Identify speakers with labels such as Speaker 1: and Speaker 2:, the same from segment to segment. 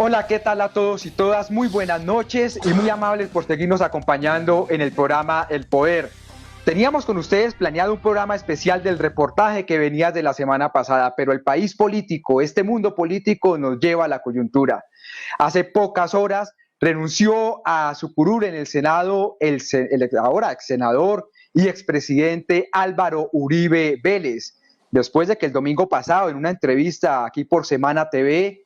Speaker 1: Hola, ¿qué tal a todos y todas? Muy buenas noches y muy amables por seguirnos acompañando en el programa El Poder. Teníamos con ustedes planeado un programa especial del reportaje que venía de la semana pasada, pero el país político, este mundo político nos lleva a la coyuntura. Hace pocas horas renunció a su curul en el Senado el ahora ex senador y expresidente Álvaro Uribe Vélez, después de que el domingo pasado en una entrevista aquí por Semana TV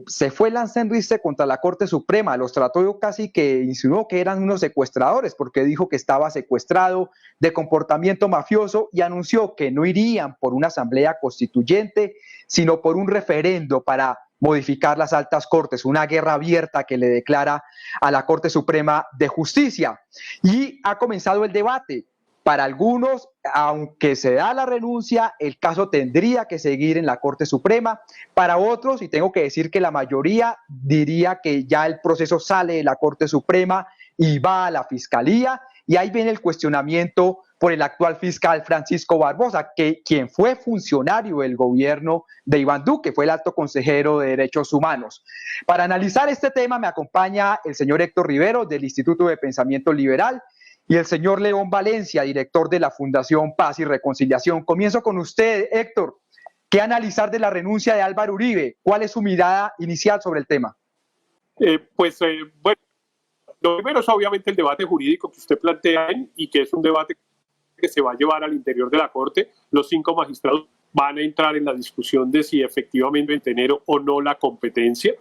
Speaker 1: se fue lanzando contra la Corte Suprema, los trató casi que insinuó que eran unos secuestradores porque dijo que estaba secuestrado de comportamiento mafioso y anunció que no irían por una asamblea constituyente, sino por un referendo para modificar las altas cortes, una guerra abierta que le declara a la Corte Suprema de Justicia. Y ha comenzado el debate. Para algunos, aunque se da la renuncia, el caso tendría que seguir en la Corte Suprema. Para otros, y tengo que decir que la mayoría diría que ya el proceso sale de la Corte Suprema y va a la Fiscalía, y ahí viene el cuestionamiento por el actual fiscal Francisco Barbosa, quien fue funcionario del gobierno de Iván Duque, fue el alto consejero de Derechos Humanos. Para analizar este tema me acompaña el señor Héctor Rivero del Instituto de Pensamiento Liberal, y el señor León Valencia, director de la Fundación Paz y Reconciliación. Comienzo con usted, Héctor. ¿Qué analizar de la renuncia de Álvaro Uribe? ¿Cuál es su mirada inicial sobre el tema?
Speaker 2: Bueno, lo primero es obviamente el debate jurídico que usted plantea y que es un debate que se va a llevar al interior de la Corte. Los 5 magistrados van a entrar en la discusión de si efectivamente tener o no la competencia.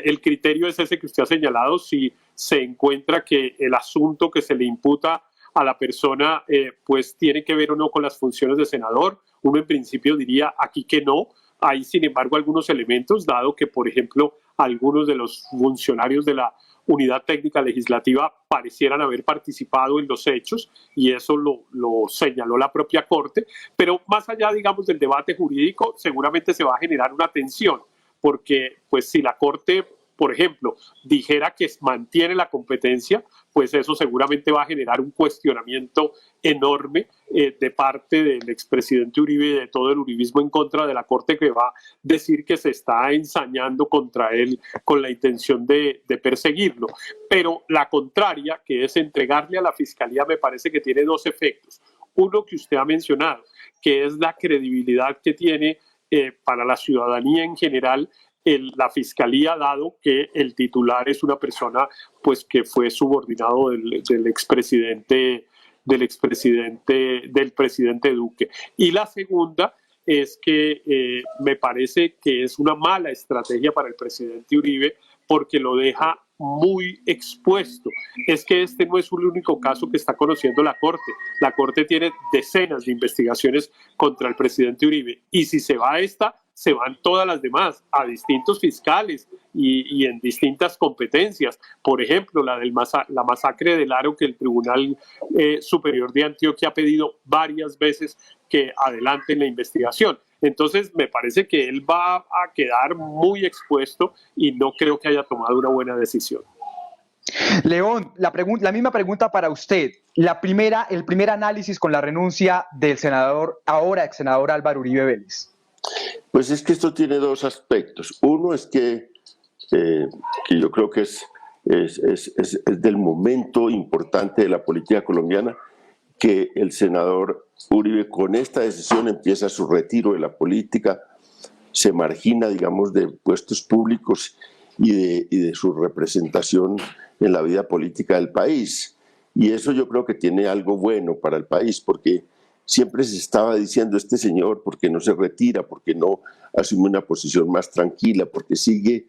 Speaker 2: El criterio es ese que usted ha señalado, si se encuentra que el asunto que se le imputa a la persona pues tiene que ver o no con las funciones de senador. Uno en principio diría aquí que no. Hay sin embargo algunos elementos, dado que por ejemplo algunos de los funcionarios de la Unidad Técnica Legislativa parecieran haber participado en los hechos, y eso lo señaló la propia Corte. Pero más allá, digamos, del debate jurídico, seguramente se va a generar una tensión, porque pues si la Corte, por ejemplo, dijera que mantiene la competencia, pues eso seguramente va a generar un cuestionamiento enorme de parte del expresidente Uribe y de todo el uribismo en contra de la Corte, que va a decir que se está ensañando contra él con la intención de perseguirlo. Pero la contraria, que es entregarle a la Fiscalía, me parece que tiene 2 efectos. Uno que usted ha mencionado, que es la credibilidad que tiene para la ciudadanía en general la Fiscalía, dado que el titular es una persona pues que fue subordinado del presidente Duque. Y la segunda es que me parece que es una mala estrategia para el presidente Uribe, porque lo deja muy expuesto. Es que este no es el único caso que está conociendo la Corte. La Corte tiene decenas de investigaciones contra el presidente Uribe, y si se va a esta, se van todas las demás a distintos fiscales y en distintas competencias. Por ejemplo, la masacre del Aro, que el Tribunal Superior de Antioquia ha pedido varias veces que adelanten la investigación. Entonces, me parece que él va a quedar muy expuesto y no creo que haya tomado una buena decisión.
Speaker 1: León, la misma pregunta para usted. El primer análisis con la renuncia del senador, ahora ex senador Álvaro Uribe Vélez.
Speaker 3: Pues es que esto tiene 2 aspectos. Uno es que yo creo que es del momento importante de la política colombiana, que el senador Uribe con esta decisión empieza su retiro de la política, se margina, digamos, de puestos públicos y de su representación en la vida política del país. Y eso yo creo que tiene algo bueno para el país, porque siempre se estaba diciendo, este señor, ¿por qué no se retira? ¿Por qué no asume una posición más tranquila? ¿Por qué sigue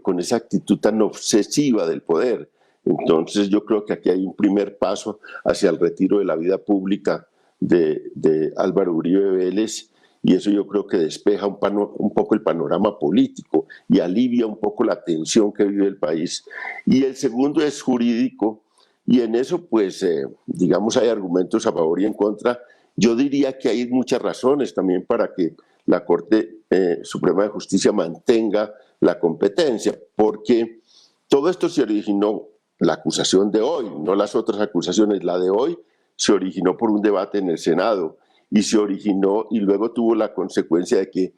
Speaker 3: con esa actitud tan obsesiva del poder? Entonces yo creo que aquí hay un primer paso hacia el retiro de la vida pública de Álvaro Uribe Vélez, y eso yo creo que despeja un poco el panorama político y alivia un poco la tensión que vive el país. Y el segundo es jurídico, y en eso pues digamos hay argumentos a favor y en contra. Yo diría que hay muchas razones también para que la Corte Suprema de Justicia mantenga la competencia, porque todo esto se originó, la acusación de hoy, no las otras acusaciones, la de hoy se originó por un debate en el Senado, y se originó y luego tuvo la consecuencia de que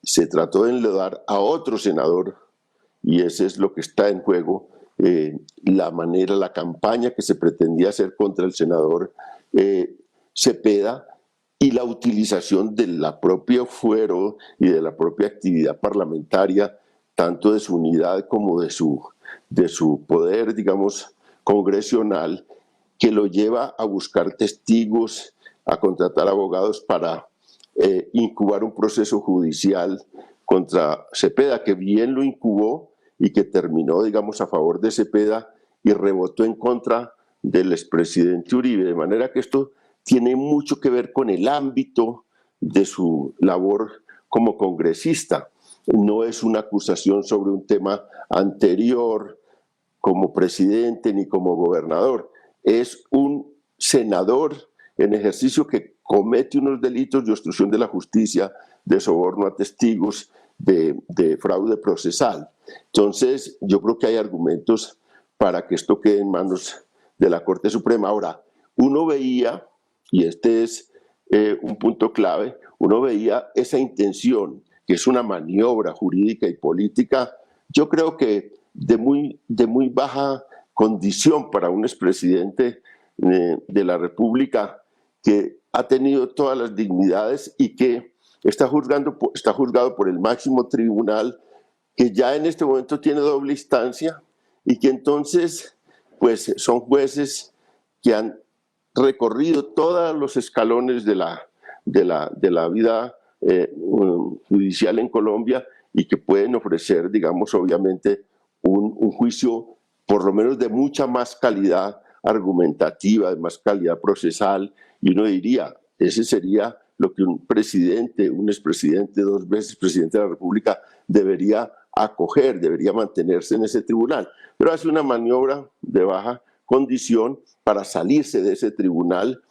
Speaker 3: se trató de enlodar a otro senador, y ese es lo que está en juego, la campaña que se pretendía hacer contra el senador Cepeda, y la utilización de la propia fuero y de la propia actividad parlamentaria, tanto de su unidad como de su poder, digamos, congresional, que lo lleva a buscar testigos, a contratar abogados para incubar un proceso judicial contra Cepeda, que bien lo incubó y que terminó, digamos, a favor de Cepeda y rebotó en contra del expresidente Uribe, de manera que esto tiene mucho que ver con el ámbito de su labor como congresista. No es una acusación sobre un tema anterior como presidente ni como gobernador. Es un senador en ejercicio que comete unos delitos de obstrucción de la justicia, de soborno a testigos, de fraude procesal. Entonces, yo creo que hay argumentos para que esto quede en manos de la Corte Suprema. Ahora, uno veía, y este es un punto clave, uno veía esa intención, que es una maniobra jurídica y política, yo creo que de muy baja condición para un expresidente de la República, que ha tenido todas las dignidades y que está juzgado por el máximo tribunal, que ya en este momento tiene doble instancia, y que entonces pues son jueces que han recorrido todos los escalones de la vida judicial en Colombia, y que pueden ofrecer, digamos, obviamente un juicio por lo menos de mucha más calidad argumentativa, de más calidad procesal, y uno diría, ese sería lo que un presidente, un expresidente, 2 veces presidente de la República debería acoger, debería mantenerse en ese tribunal, pero hace una maniobra de baja condición para salirse de ese tribunal,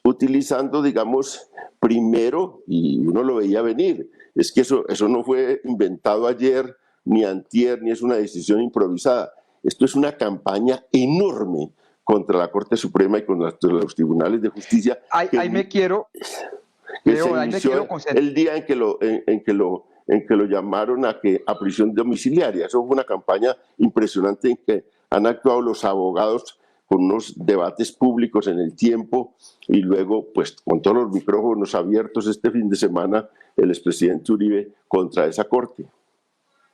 Speaker 3: utilizando, digamos, primero, y uno lo veía venir, es que eso no fue inventado ayer, ni antier, ni es una decisión improvisada. Esto es una campaña enorme contra la Corte Suprema y contra los tribunales de justicia.
Speaker 1: Ahí me quiero concentrar.
Speaker 3: El día en que lo llamaron a prisión domiciliaria. Eso fue una campaña impresionante en que han actuado los abogados con unos debates públicos en el tiempo, y luego, pues, con todos los micrófonos abiertos este fin de semana, el expresidente Uribe contra esa Corte.